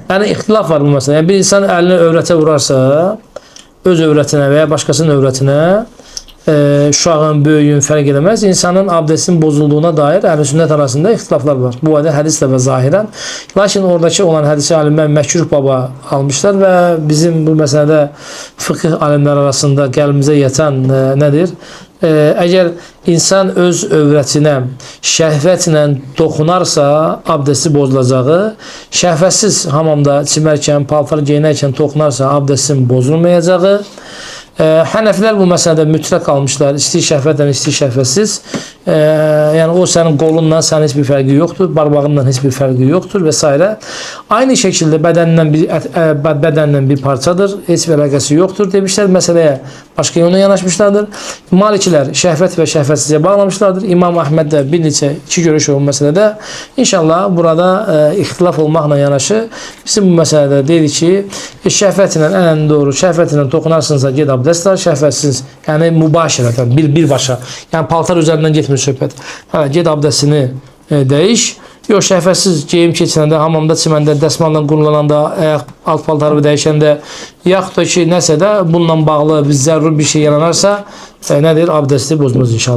Yəni ixtilaf var bu məsələdə. Yəni bir insan əlini övrətə vurarsa, öz övrətinə və ya başqasının övrətinə, uşağın, böyüyün fərq eləməz. İnsanın abdestinin bozulduğuna dair əhl-i-sünnət arasında ixtilaflar var. Bu adə hədislə və zahirən. Lakin oradakı olan hədisi alimlər məkruh baba almışlar və bizim bu məsələdə fıqih alimlər arasında qəlbimizə yatan nədir? Əgər insan öz övrətinə şəhvətlə toxunarsa, abdesti bozulacağı, şəhvətsiz hamamda çimərkən, paltar geyinərkən toxunarsa, abdestin bozulmayacağı, Hənəfilər bu məsələdə mütləq almışlar, istəyir şəhvətlə, istəyir şəhvətsiz. Yəni o sənin qolunla sənin heç bir fərqi yoxdur, barmağınla heç bir fərqi yoxdur və s. Aynı şəkildə bədəndən bir parçadır, heç bir əlaqəsi yoxdur demişlər. Məsələyə başqa yönə yanaşmışlardır. Malikilər şəhvət və şəhvətsizə bağlamışlardır. İmam Əhməd də bir neçə iki görüş o məsələdə. İnşallah burada ixtilaf olmaqla yanaşı bizim bu məsələdə deyirik ki, şəhvətlə ən doğru, şəhvətlə toxunarsınızsa ged abdest al, şəhvətsiz, yəni mübaşirətən, birbaşa. Yəni paltar üzərindən getmir söhbət. Ged abdestini dəyiş. Yox, şəhvətsiz geyim keçirəndə, hamamda çiməndə, dəsmalla qurulananda, alt paltarı dəyişəndə, yaxud da ki, nəsə də bununla bağlı zəruri bir şey yaranarsa, nədir? Abdesti bozmaz inşallah.